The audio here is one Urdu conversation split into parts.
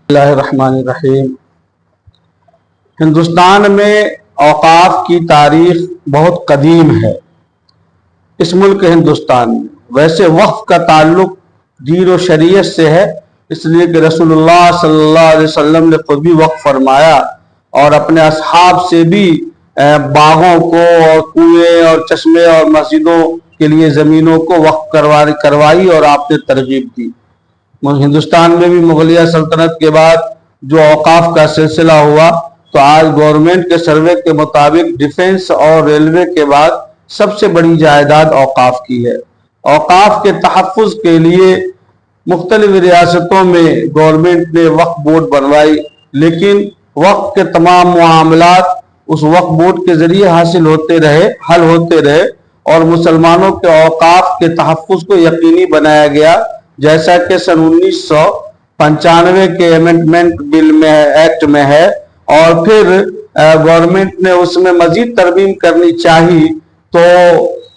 اللہ الرحمن الرحیم۔ ہندوستان میں اوقاف کی تاریخ بہت قدیم ہے اس ملک ہندوستان میں۔ ویسے وقف کا تعلق دین و شریعت سے ہے، اس لیے کہ رسول اللہ صلی اللہ علیہ وسلم نے خود بھی وقف فرمایا اور اپنے اصحاب سے بھی باغوں کو اور کنویں اور چشمے اور مسجدوں کے لیے زمینوں کو وقف کروائی اور آپ نے ترغیب دی۔ ہندوستان میں بھی مغلیہ سلطنت کے بعد جو اوقاف کا سلسلہ ہوا تو آج گورنمنٹ کے سروے کے مطابق ڈیفنس اور ریلوے کے بعد سب سے بڑی جائیداد اوقاف کی ہے۔ اوقاف کے تحفظ کے لیے مختلف ریاستوں میں گورنمنٹ نے وقف بورڈ بنوائی، لیکن وقف کے تمام معاملات اس وقف بورڈ کے ذریعے حل ہوتے رہے اور مسلمانوں کے اوقاف کے تحفظ کو یقینی بنایا گیا، جیسا کہ سن 1995 کے ایمنڈمنٹ بل میں ایکٹ میں ہے، اور پھر گورنمنٹ نے اس میں مزید ترمیم کرنی چاہی تو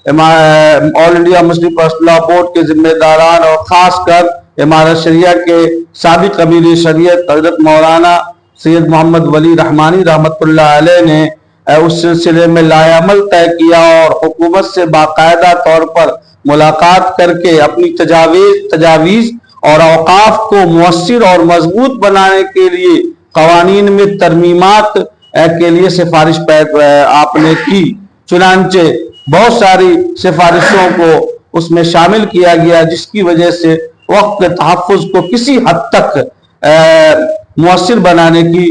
all India Muslim personal law board کے ذمہ داران اور خاص کر امارت شریعہ کے سابق امیر شریعت حضرت مولانا سید محمد ولی رحمانی رحمۃ اللہ علیہ نے اس سلسلے میں لائحہ عمل طے کیا اور حکومت سے باقاعدہ طور پر ملاقات کر کے اپنی تجاویز اور اوقاف کو مؤثر اور مضبوط بنانے کے لیے قوانین میں ترمیمات کے لیے سفارش آپ نے کی۔ چنانچہ بہت ساری سفارشوں کو اس میں شامل کیا گیا، جس کی وجہ سے وقف کے تحفظ کو کسی حد تک مؤثر بنانے کی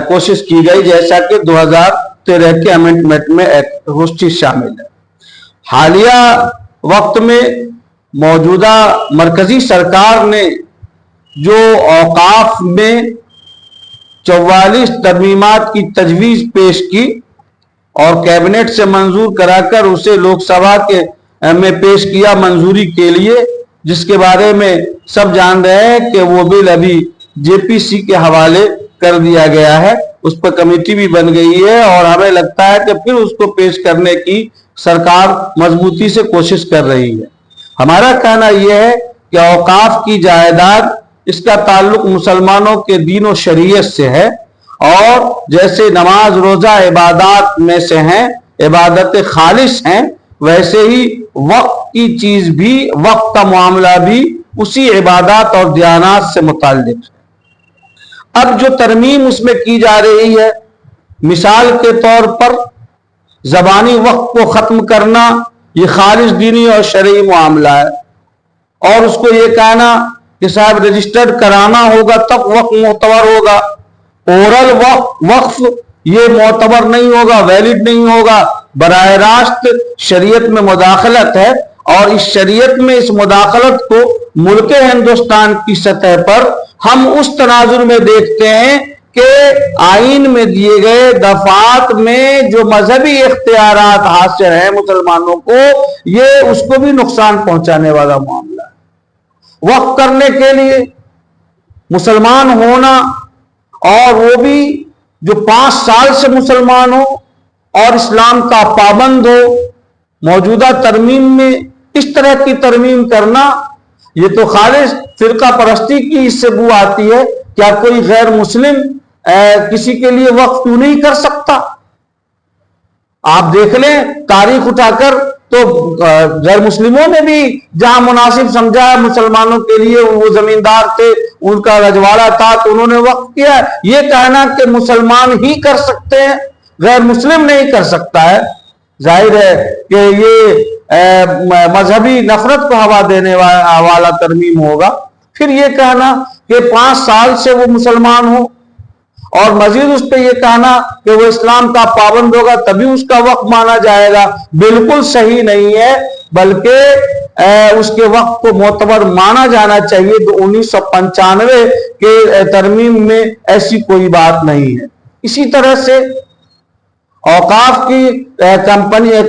کوشش کی گئی، جیسا کہ 2013 کے امینڈمنٹ میں وہ چیز شامل ہے۔ حالیہ وقت میں موجودہ مرکزی سرکار نے جو اوقاف میں 44 ترمیمات کی تجویز پیش کی اور کیبنٹ سے منظور کرا کر اسے لوک سبھا میں پیش کیا منظوری کے لیے، جس کے بارے میں سب جان رہے ہیں کہ وہ بل ابھی JPC کے حوالے کر دیا گیا ہے، اس پر کمیٹی بھی بن گئی ہے اور ہمیں لگتا ہے کہ پھر اس کو پیش کرنے کی سرکار مضبوطی سے کوشش کر رہی ہے۔ ہمارا کہنا یہ ہے کہ اوقاف کی جائیداد اس کا تعلق مسلمانوں کے دین و شریعت سے ہے، اور جیسے نماز روزہ عبادات میں سے ہیں، عبادت خالص ہیں، ویسے ہی وقت کی چیز بھی، وقت کا معاملہ بھی اسی عبادات اور دیانات سے متعلق ہے۔ اب جو ترمیم اس میں کی جا رہی ہے، مثال کے طور پر زبانی وقت کو ختم کرنا، یہ خالص دینی اور شرعی معاملہ ہے، اور اس کو یہ کہنا کہ صاحب رجسٹرڈ کرانا ہوگا تب وقت معتبر ہوگا، اورل وقف یہ معتبر نہیں ہوگا، ویلڈ نہیں ہوگا، براہ راست شریعت میں مداخلت ہے، اور اس شریعت میں اس مداخلت کو ملک ہندوستان کی سطح پر ہم اس تناظر میں دیکھتے ہیں کہ آئین میں دیے گئے دفعات میں جو مذہبی اختیارات حاصل ہیں مسلمانوں کو، یہ اس کو بھی نقصان پہنچانے والا معاملہ ہے۔ وقف کرنے کے لیے مسلمان ہونا، اور وہ بھی جو 5 سال سے مسلمان ہو اور اسلام کا پابند ہو، موجودہ ترمیم میں اس طرح کی ترمیم کرنا، یہ تو خالص فرقہ پرستی کی اس سے بو آتی ہے۔ کیا کوئی غیر مسلم کسی کے لیے وقف کیوں نہیں کر سکتا؟ آپ دیکھ لیں تاریخ اٹھا کر، تو غیر مسلموں نے بھی جہاں مناسب سمجھا ہے مسلمانوں کے لیے، وہ زمیندار تھے، ان کا رجواڑہ تھا تو انہوں نے وقف کیا۔ یہ کہنا کہ مسلمان ہی کر سکتے ہیں، غیر مسلم نہیں کر سکتا ہے، ظاہر ہے کہ یہ مذہبی نفرت کو ہوا دینے والا ترمیم ہوگا۔ پھر یہ کہنا کہ 5 سال سے وہ مسلمان ہو، اور مزید اس پہ یہ کہنا کہ وہ اسلام کا پابند ہوگا تبھی اس کا وقف مانا جائے گا، بالکل صحیح نہیں ہے، بلکہ اس کے وقف کو معتبر مانا جانا چاہیے۔ 1995 کے ترمیم میں ایسی کوئی بات نہیں ہے۔ اسی طرح سے اوقاف کی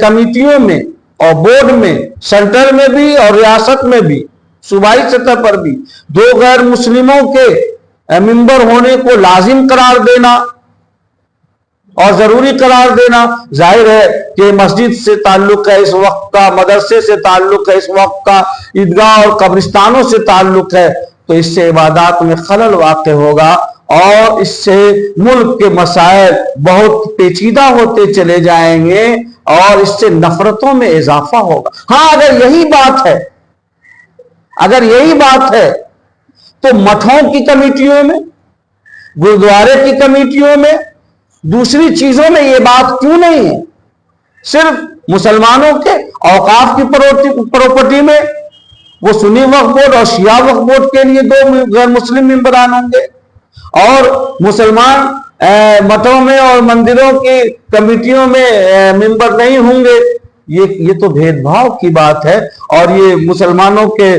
کمیٹیوں میں اور بورڈ میں، سینٹر میں بھی اور ریاست میں بھی، صوبائی سطح پر بھی 2 غیر مسلموں کے ممبر ہونے کو لازم قرار دینا اور ضروری قرار دینا، ظاہر ہے کہ مسجد سے تعلق ہے اس وقت کا، مدرسے سے تعلق ہے اس وقت کا، عیدگاہ اور قبرستانوں سے تعلق ہے، تو اس سے عبادات میں خلل واقع ہوگا اور اس سے ملک کے مسائل بہت پیچیدہ ہوتے چلے جائیں گے اور اس سے نفرتوں میں اضافہ ہوگا. ہاں اگر یہی بات ہے تو مٹھوں کی کمیٹیوں میں، گرودوارے کی کمیٹیوں میں، دوسری چیزوں میں یہ بات کیوں نہیں ہے؟ صرف مسلمانوں کے اوقاف کی پراپرٹی میں وہ سنی وقف بورڈ اور شیعہ وقف بورڈ کے لیے 2 غیر مسلم ممبران ہوں گے، اور مسلمان مٹوں میں اور مندروں کی کمیٹیوں میں ممبر نہیں ہوں گے. یہ تو بھید بھاؤ کی بات ہے اور یہ مسلمانوں کے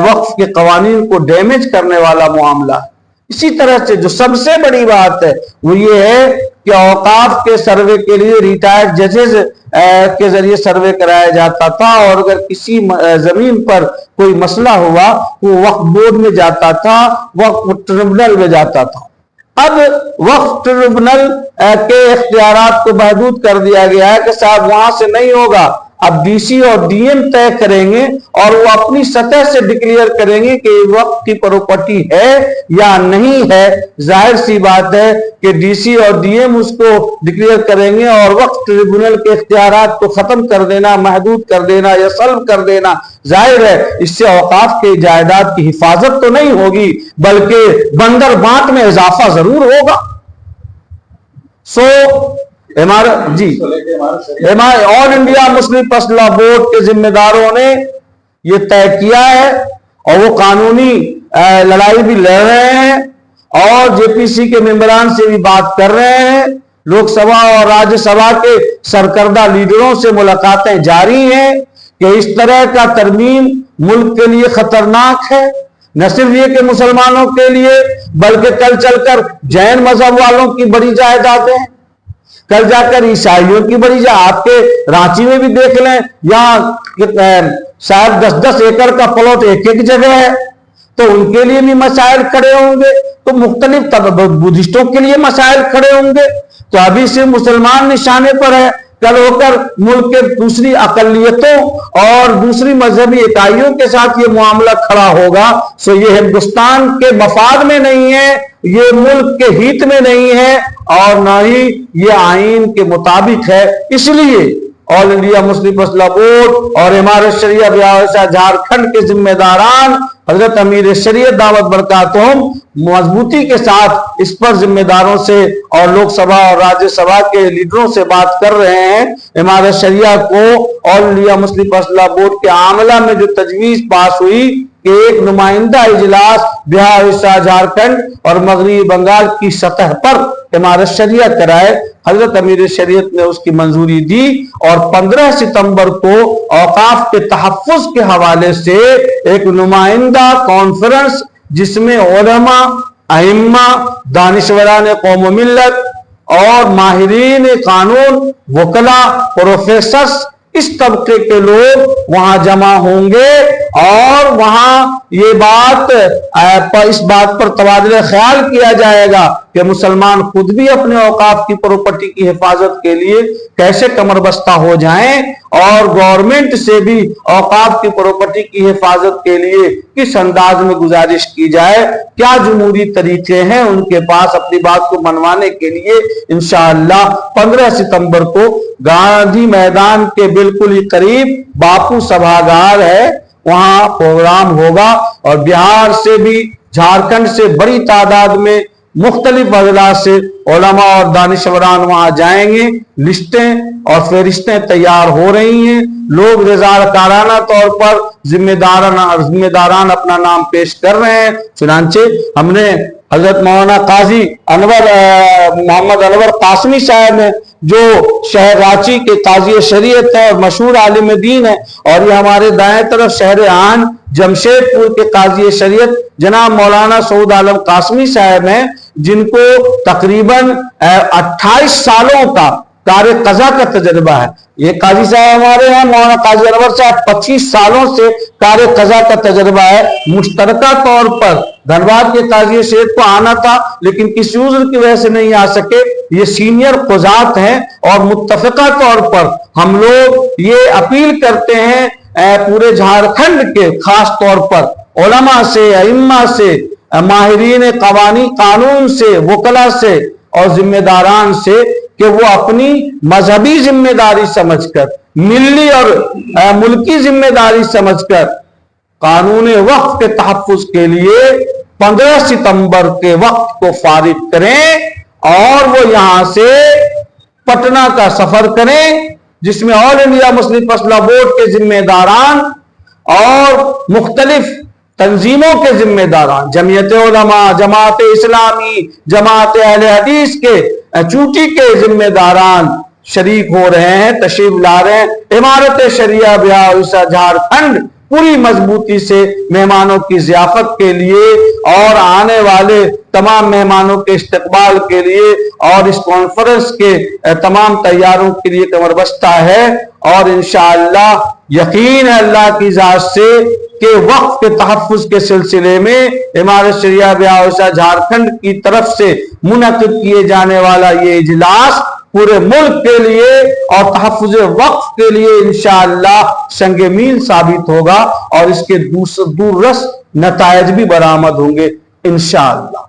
وقف کے قوانین کو ڈیمیج کرنے والا معاملہ ہے. اسی طرح سے جو سب سے بڑی بات ہے وہ یہ ہے کہ اوقاف کے سروے کے لیے ریٹائرڈ ججز کے ذریعے سروے کرایا جاتا تھا، اور اگر کسی زمین پر کوئی مسئلہ ہوا وہ وقف بورڈ میں جاتا تھا، وقف ٹریبونل میں جاتا تھا. اب وقف ٹریبونل کے اختیارات کو محدود کر دیا گیا ہے کہ صاحب وہاں سے نہیں ہوگا، اب ڈی سی اور ڈی ایم طے کریں گے اور وہ اپنی سطح سے ڈکلیئر کریں گے کہ یہ وقف کی پراپرٹی ہے یا نہیں ہے. ظاہر سی بات ہے کہ ڈی سی اور ڈی ایم اس کو ڈکلیئر کریں گے اور وقف ٹریبونل کے اختیارات کو ختم کر دینا، محدود کر دینا یا سلب کر دینا. ظاہر ہے اس سے اوقاف کے جائیداد کی حفاظت تو نہیں ہوگی بلکہ بندر بانٹ میں اضافہ ضرور ہوگا. All India Muslim personal law board کے ذمہ داروں نے یہ طے کیا ہے اور وہ قانونی لڑائی بھی لڑ رہے ہیں اور جے پی سی کے ممبران سے بھی بات کر رہے ہیں. لوک سبھا اور راجیہ سبھا کے سرکردہ لیڈروں سے ملاقاتیں جاری ہیں کہ اس طرح کا ترمیم ملک کے لیے خطرناک ہے. نہ صرف یہ کہ مسلمانوں کے لیے بلکہ کل چل کر جین مذہب والوں کی بڑی جائیدادیں، کل جا کر عیسائیوں کی بڑی آپ کے رانچی میں بھی دیکھ لیں، یہاں شاید 10-10 ایکڑ کا پلاٹ ایک جگہ ہے، تو ان کے لیے بھی مسائل کھڑے ہوں گے، تو مختلف بدھسٹوں کے لیے مسائل کھڑے ہوں گے. تو ابھی سے مسلمان نشانے پر ہے، کل ہو کر ملک کے دوسری اقلیتوں اور دوسری مذہبی اکائیوں کے ساتھ یہ معاملہ کھڑا ہوگا. سو یہ ہندوستان کے مفاد میں نہیں ہے، یہ ملک کے ہیت میں نہیں ہے اور نہ ہی یہ آئین کے مطابق ہے. اس لیے all India Muslim personal law board اور امارت شریعہ بہار جھارکھنڈ کے ذمہ داران حضرت امیر شریعت دعوت برکاتہم مضبوطی کے ساتھ اس پر ذمہ داروں سے اور لوک سبھا اور راجیہ سبھا کے لیڈروں سے بات کر رہے ہیں. امارت شریعہ کو all India Muslim personal law board کے عاملہ میں جو تجویز پاس ہوئی کہ ایک نمائندہ اجلاس بہار اڑیسہ جھارکھنڈ اور مغربی بنگال کی سطح پر امارت شریعہ کرائے، حضرت امیر شریعت نے اس کی منظوری دی اور 15 ستمبر کو اوقاف کے تحفظ کے حوالے سے ایک نمائندہ کانفرنس جس میں علماء، ائمہ، دانشوران قوم و ملت اور ماہرین قانون، وکلاء، پروفیسرز، اس طبقے کے لوگ وہاں جمع ہوں گے اور وہاں اس بات پر تبادلہ خیال کیا جائے گا کہ مسلمان خود بھی اپنے اوقاف کی پراپرٹی کی حفاظت کے لیے کیسے کمر بستہ ہو جائیں اور گورنمنٹ سے بھی اوقاف کی پراپرٹی کی حفاظت کے لیے کس انداز میں گزارش کی جائے، کیا جمہوری طریقے ہیں ان کے پاس اپنی بات کو منوانے کے لیے. انشاءاللہ 15 ستمبر کو گاندھی میدان کے بالکل ہی قریب باپو سبھاگار ہے، وہاں پروگرام ہوگا اور بہار سے بھی، جھارکھنڈ سے بڑی تعداد میں مختلف اضلاع سے علماء اور دانشوران وہاں جائیں گے. لسٹیں اور فہرستیں تیار ہو رہی ہیں، لوگ رضاکارانہ طور پر ذمہ داران اپنا نام پیش کر رہے ہیں. چنانچہ ہم نے حضرت مولانا قاضی محمد انور قاسمی صاحب ہیں جو شہر رانچی کے قاضی شریعت ہے اور مشہور عالم دین ہے، اور یہ ہمارے دائیں طرف شہر آن جمشید پور کے قاضی شریعت جناب مولانا سعود عالم قاسمی صاحب ہیں، جن کو تقریباً 28 سالوں کا کار قضا کا تجربہ ہے. یہ قاضی صاحب ہمارے ہیں مولانا قاضی انور صاحب 25 سالوں سے کار قضا کا تجربہ ہے. مشترکہ طور پر دھنباد کے قاضی شریعت کو آنا تھا لیکن کسی عذر کی وجہ سے نہیں آ سکے. یہ سینئر قضات ہیں اور متفقہ طور پر ہم لوگ یہ اپیل کرتے ہیں پورے جھارکھنڈ کے خاص طور پر علماء سے، ائمہ سے، ماہرین قانون سے، وکلا سے اور ذمہ داران سے کہ وہ اپنی مذہبی ذمہ داری سمجھ کر، ملی اور ملکی ذمہ داری سمجھ کر قانون وقف کے تحفظ کے لیے 15 ستمبر کے وقت کو فارغ کریں اور وہ یہاں سے پٹنہ کا سفر کریں، جس میں آل انڈیا مسلم فیصلہ بورڈ کے ذمہ داران اور مختلف تنظیموں کے ذمہ داران، جمعیت علماء، جماعت اسلامی، جماعت اہل حدیث کے چوٹی کے ذمہ داران شریک ہو رہے ہیں، تشریف لا رہے ہیں۔ امارت شریعہ بہار اڑیسہ جھارکھنڈ پوری مضبوطی سے مہمانوں کی ضیافت کے لیے اور آنے والے تمام مہمانوں کے استقبال کے لیے اور اس کانفرنس کے تمام تیاروں کے لیے کمر بستہ ہے، اور انشاءاللہ یقین ہے اللہ کی ذات سے کہ وقف کے تحفظ کے سلسلے میں امارت شریعہ بہار اڑیسہ جھارکھنڈ کی طرف سے منعقد کیے جانے والا یہ اجلاس پورے ملک کے لیے اور تحفظ وقف کے لیے انشاءاللہ سنگ میل ثابت ہوگا، اور اس کے دور رس نتائج بھی برآمد ہوں گے انشاءاللہ۔